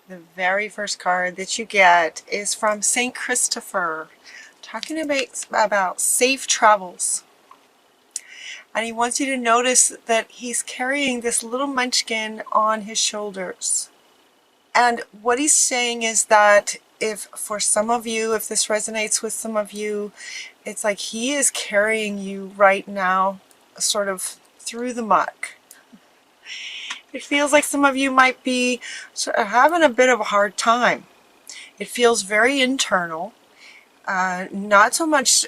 The very first card that you get is from Saint Christopher, talking about safe travels. And he wants you to notice that he's carrying this little munchkin on his shoulders. And what he's saying is that if for some of you, if this resonates with some of you, it's like he is carrying you right now sort of through the muck. It feels like some of you might be sort of having a bit of a hard time. It feels very internal, not so much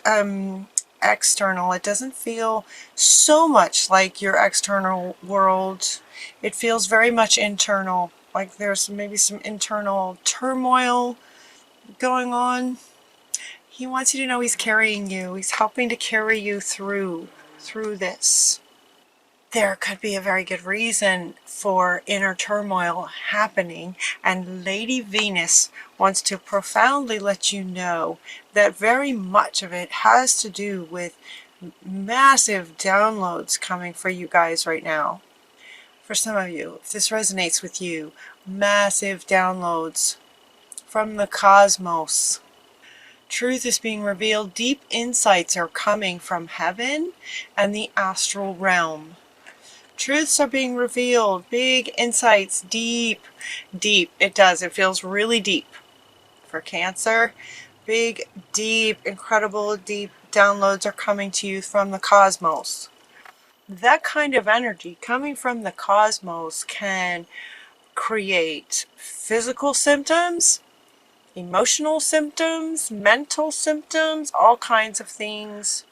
external. It doesn't feel so much like your external world. It feels very much internal, like there's maybe some internal turmoil going on. He wants you to know he's carrying you. He's helping to carry you through this. There could be a very good reason for inner turmoil happening, and Lady Venus wants to profoundly let you know that very much of it has to do with massive downloads coming for you guys right now. For some of you, if this resonates with you, massive downloads from the cosmos. Truth is being revealed. Deep insights are coming from heaven and the astral realm. Truths are being revealed. Big insights. Deep. It does. It feels really deep. For Cancer, big, deep, incredible, deep downloads are coming to you from the cosmos. That kind of energy coming from the cosmos can create physical symptoms, emotional symptoms, mental symptoms, all kinds of things.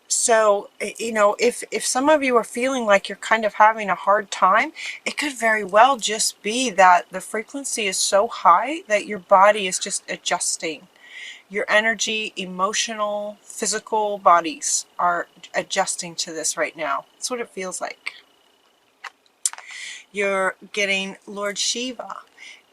So, you know, if some of you are feeling like you're kind of having a hard time, it could very well just be that the frequency is so high that your body is just adjusting. Your energy, emotional, physical bodies are adjusting to this right now. That's what it feels like. You're getting Lord Shiva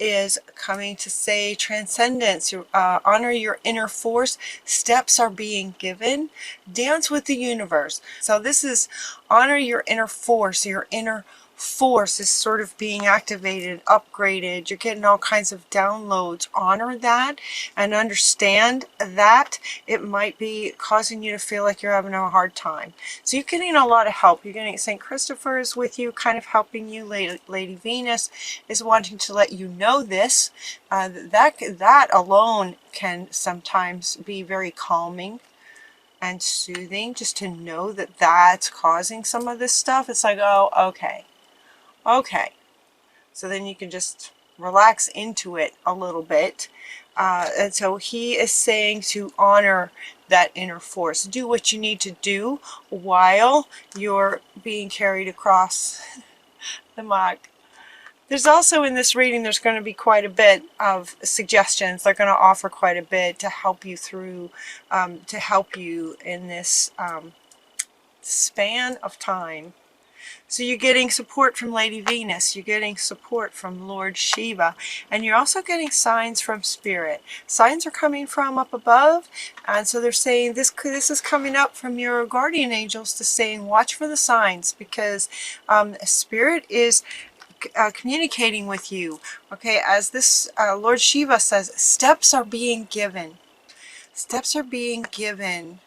is coming to say transcendence, honor your inner force, steps are being given, dance with the universe. So this is honor your inner force. Your inner force is sort of being activated, upgraded. You're getting all kinds of downloads. Honor that and understand that it might be causing you to feel like you're having a hard time. So you're getting a lot of help. You're getting St. Christopher is with you, kind of helping you. Lady Venus is wanting to let you know this. That alone can sometimes be very calming and soothing, just to know that that's causing some of this stuff. It's like, oh, okay. So then you can just relax into it a little bit. And so he is saying to honor that inner force. Do what you need to do while you're being carried across the muck. There's also in this reading, there's going to be quite a bit of suggestions. They're going to offer quite a bit to help you through, to help you in this span of time. So you're getting support from Lady Venus, you're getting support from Lord Shiva, and you're also getting signs from Spirit. Signs are coming from up above, and so they're saying this is coming up from your guardian angels to saying watch for the signs, because Spirit is communicating with you. Okay, as this Lord Shiva says, steps are being given. Steps are being given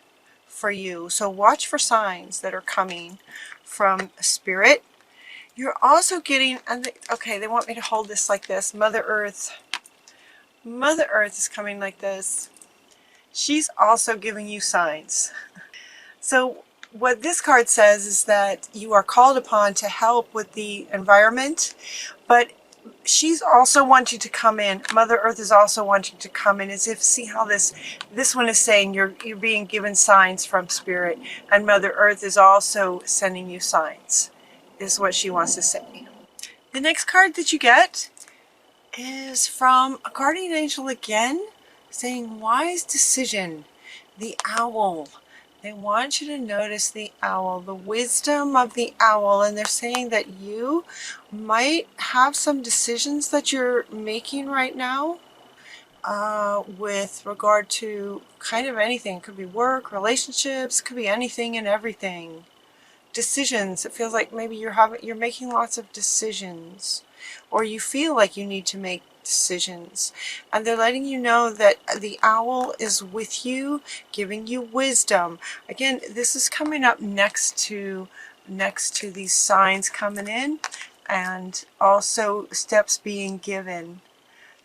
for you. So watch for signs that are coming from Spirit. You're also getting, okay, they want me to hold this like this. Mother Earth is coming like this. She's also giving you signs. So what this card says is that you are called upon to help with the environment, but she's also wanting to come in. Mother Earth is also wanting to come in, as if, see how this one is saying you're being given signs from Spirit, and Mother Earth is also sending you signs, is what she wants to say. The next card that you get is from a guardian angel again, saying wise decision, the owl. They want you to notice the owl, the wisdom of the owl, and they're saying that you might have some decisions that you're making right now with regard to kind of anything. It could be work, relationships, could be anything and everything. Decisions. It feels like maybe you're making lots of decisions, or you feel like you need to make decisions. And they're letting you know that the owl is with you, giving you wisdom. Again, this is coming up next to these signs coming in, and also steps being given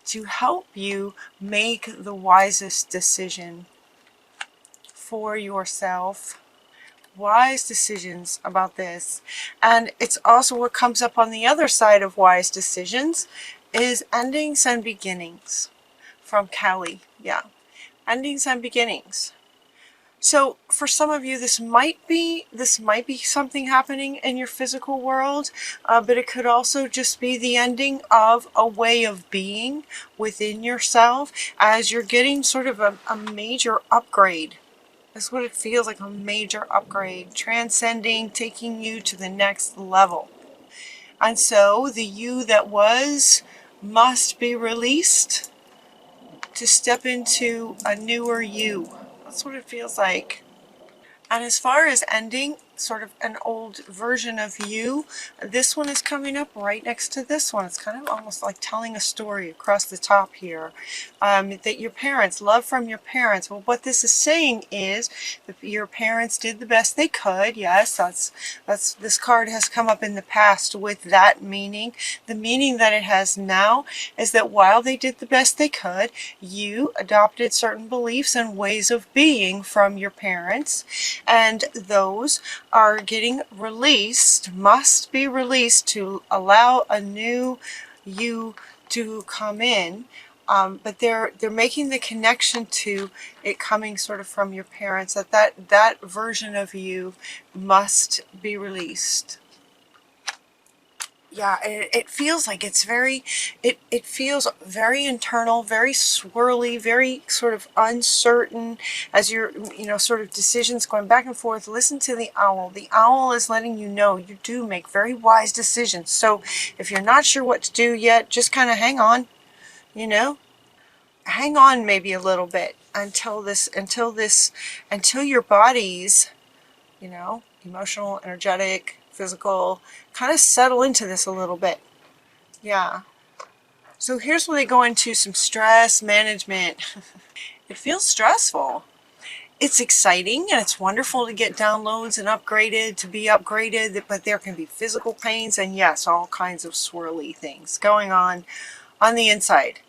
to help you make the wisest decision for yourself. Wise decisions about this. And it's also what comes up on the other side of wise decisions is endings and beginnings from Kelly. Yeah, endings and beginnings. So for some of you, this might be something happening in your physical world, but it could also just be the ending of a way of being within yourself as you're getting sort of a major upgrade. That's what it feels like, a major upgrade, transcending, taking you to the next level. And so the you that was must be released to step into a newer you. That's what it feels like. And as far as ending sort of an old version of you, this one is coming up right next to this one. It's kind of almost like telling a story across the top here. That your parents, love from your parents. Well, what this is saying is that your parents did the best they could. Yes, that's this card has come up in the past with that meaning. The meaning that it has now is that while they did the best they could, you adopted certain beliefs and ways of being from your parents, and those are getting released, must be released to allow a new you to come in. But they're making the connection to it coming sort of from your parents, that version of you must be released. Yeah, it feels like it's very, it feels very internal, very swirly, very sort of uncertain as you're, sort of decisions going back and forth. Listen to the owl. The owl is letting you know you do make very wise decisions. So if you're not sure what to do yet, just kind of hang on, hang on maybe a little bit until your body's, emotional, energetic, physical, kind of settle into this a little bit. Yeah. So here's where they go into some stress management. It feels stressful. It's exciting and it's wonderful to get downloads and to be upgraded, but there can be physical pains and yes, all kinds of swirly things going on the inside.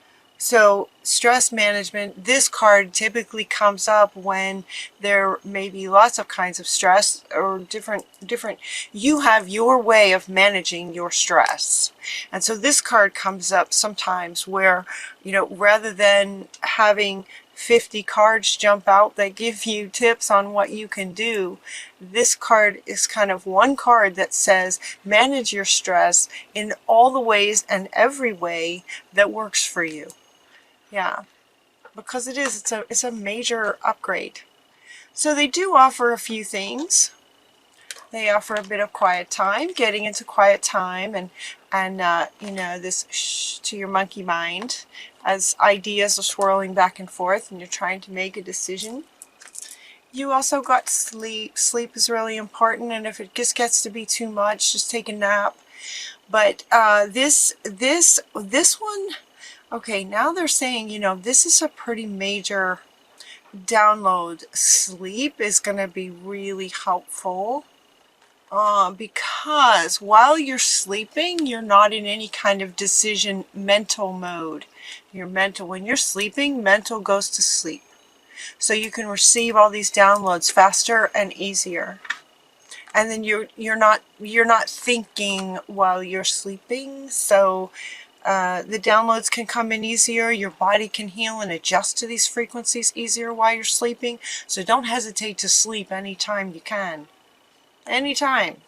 So stress management, this card typically comes up when there may be lots of kinds of stress or different, you have your way of managing your stress. And so this card comes up sometimes where, rather than having 50 cards jump out that give you tips on what you can do, this card is kind of one card that says manage your stress in all the ways and every way that works for you. Yeah, because it's a major upgrade. So they do offer a few things. They offer a bit of quiet time, getting into quiet time, and this shh to your monkey mind as ideas are swirling back and forth and you're trying to make a decision. You also got sleep. Sleep is really important, and if it just gets to be too much, just take a nap. But this one, okay, now they're saying, this is a pretty major download. Sleep is going to be really helpful because while you're sleeping, you're not in any kind of decision mental mode. When you're sleeping, mental goes to sleep. So you can receive all these downloads faster and easier. And then you're not thinking while you're sleeping, so the downloads can come in easier. Your body can heal and adjust to these frequencies easier while you're sleeping. So don't hesitate to sleep anytime you can. Anytime.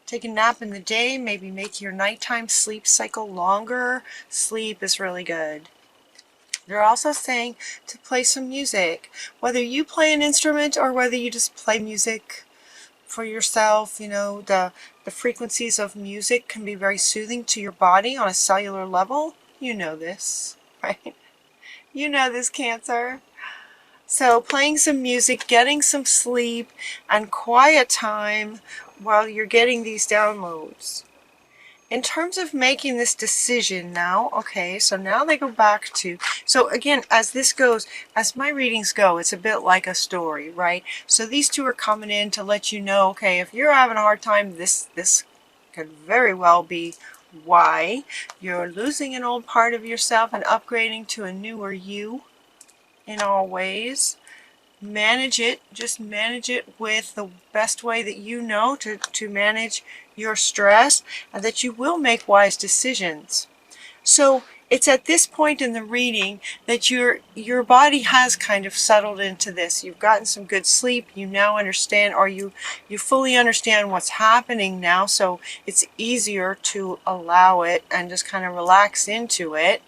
Take a nap in the day, maybe make your nighttime sleep cycle longer. Sleep is really good. They're also saying to play some music. Whether you play an instrument or whether you just play music for yourself, the frequencies of music can be very soothing to your body on a cellular level. You know this, right? You know this, Cancer. So playing some music, getting some sleep, and quiet time while you're getting these downloads. in terms of making this decision now, okay, so now they go back to, so again, as this goes, as my readings go, it's a bit like a story, right? So these two are coming in to let you know, okay, if you're having a hard time, this could very well be why. You're losing an old part of yourself and upgrading to a newer you in all ways. Manage it, just manage it with the best way that you know to manage your stress, and that you will make wise decisions. So it's at this point in the reading that your body has kind of settled into this. You've gotten some good sleep, you now understand, or you fully understand what's happening now, so it's easier to allow it and just kind of relax into it.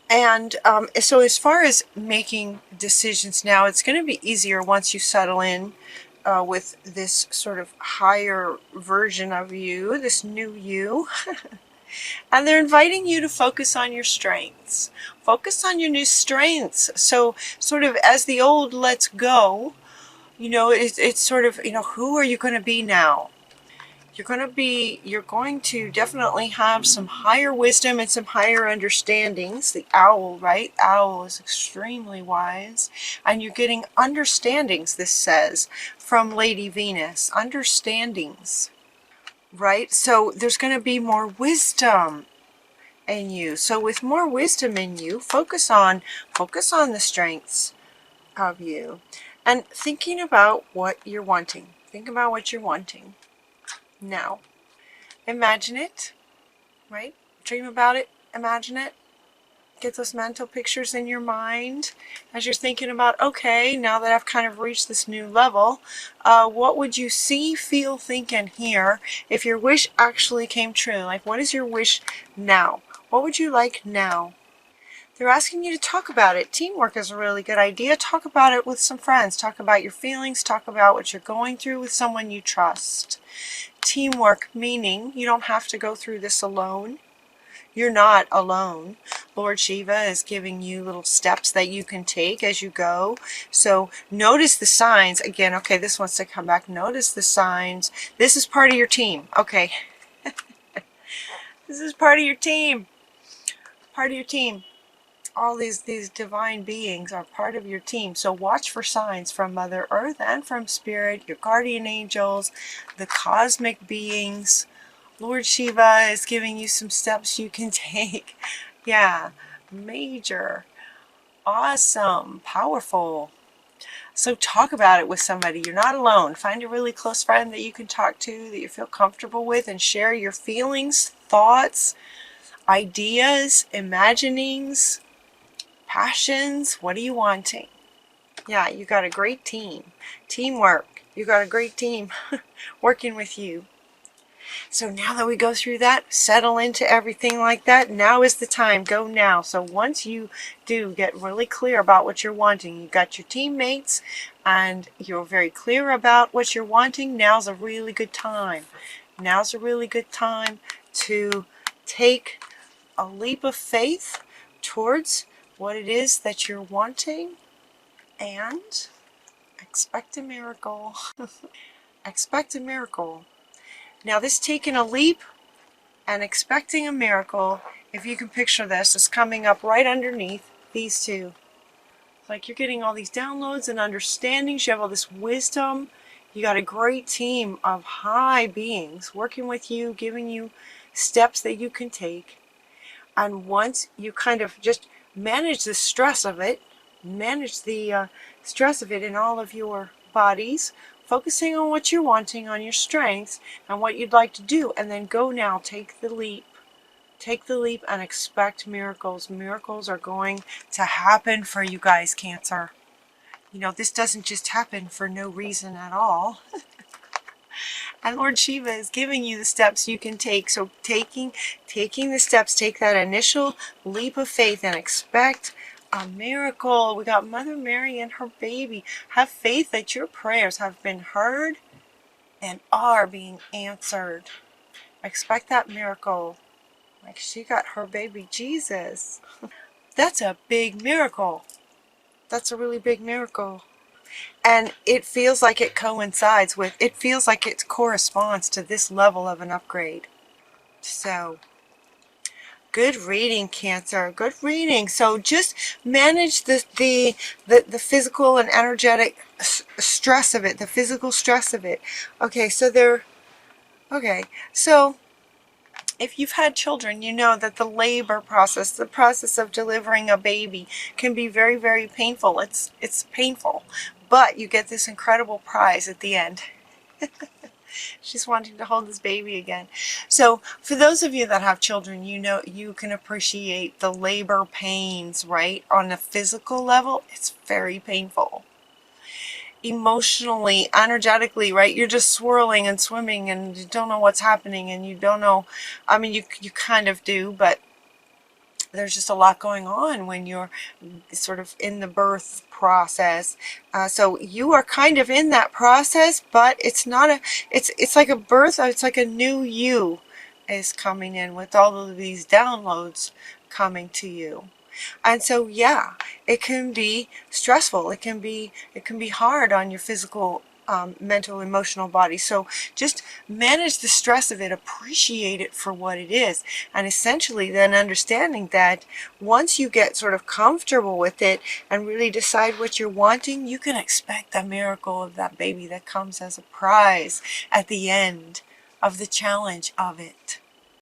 And so as far as making decisions now, it's going to be easier once you settle in with this sort of higher version of you, this new you. And they're inviting you to focus on your strengths. Focus on your new strengths. So sort of as the old lets go, you know, it's sort of, you know, who are you going to be now? You're going to definitely have some higher wisdom and some higher understandings. The owl, right? Owl is extremely wise. And you're getting understandings, this says, from Lady Venus. Understandings, right? So there's going to be more wisdom in you. So with more wisdom in you, focus on the strengths of you. And thinking about what you're wanting. Think about what you're wanting. Now, imagine it, right? Dream about it, imagine it. Get those mental pictures in your mind as you're thinking about, okay, now that I've kind of reached this new level, what would you see, feel, think, and hear if your wish actually came true? Like, what is your wish now? What would you like now? They're asking you to talk about it. Teamwork is a really good idea. Talk about it with some friends. Talk about your feelings. Talk about what you're going through with someone you trust. Teamwork, meaning you don't have to go through this alone. You're not alone. Lord Shiva is giving you little steps that you can take as you go. So notice the signs. Again, okay, this wants to come back. Notice the signs. This is part of your team. Okay. This is part of your team. Part of your team. All these divine beings are part of your team. So watch for signs from Mother Earth and from Spirit, your guardian angels, the cosmic beings. Lord Shiva is giving you some steps you can take. Yeah, major, awesome, powerful. So talk about it with somebody. You're not alone. Find a really close friend that you can talk to, that you feel comfortable with, and share your feelings, thoughts, ideas, imaginings, passions. What are you wanting? Yeah, you got a great team. Teamwork. You got a great team working with you. So now that we go through that, settle into everything like that, now is the time. Go now. So once you do get really clear about what you're wanting, you got your teammates and you're very clear about what you're wanting, now's a really good time. Now's a really good time to take a leap of faith towards what it is that you're wanting and expect a miracle. Expect a miracle. Now this taking a leap and expecting a miracle, if you can picture this, is coming up right underneath these two. It's like you're getting all these downloads and understandings, you have all this wisdom, you got a great team of high beings working with you, giving you steps that you can take. And once you kind of just manage the stress of it, manage the stress of it in all of your bodies, focusing on what you're wanting, on your strengths, and what you'd like to do, and then go now, take the leap. Take the leap and expect miracles. Miracles are going to happen for you guys, Cancer. You know, this doesn't just happen for no reason at all. And Lord Shiva is giving you the steps you can take. So taking the steps, take that initial leap of faith and expect a miracle. We got Mother Mary and her baby. Have faith that your prayers have been heard and are being answered. Expect that miracle. Like she got her baby Jesus. That's a big miracle. That's a really big miracle. And it feels like it coincides with, it feels like it corresponds to this level of an upgrade. So, good reading, Cancer. Good reading. So just manage the physical and energetic stress of it, the physical stress of it. Okay, so okay, so if you've had children, you know that the labor process, the process of delivering a baby, can be very, very painful. It's painful, but you get this incredible prize at the end. She's wanting to hold this baby again. So for those of you that have children, you know you can appreciate the labor pains, right? On a physical level, it's very painful. Emotionally, energetically, right? You're just swirling and swimming and you don't know what's happening and you don't know. I mean, you kind of do, but there's just a lot going on when you're sort of in the birth process. So you are kind of in that process, but it's not it's like a birth, it's like a new you is coming in with all of these downloads coming to you. And so, yeah, it can be stressful. It can be hard on your physical, mental, emotional body. So just manage the stress of it, appreciate it for what it is, and essentially then understanding that once you get sort of comfortable with it and really decide what you're wanting, you can expect the miracle of that baby that comes as a prize at the end of the challenge of it.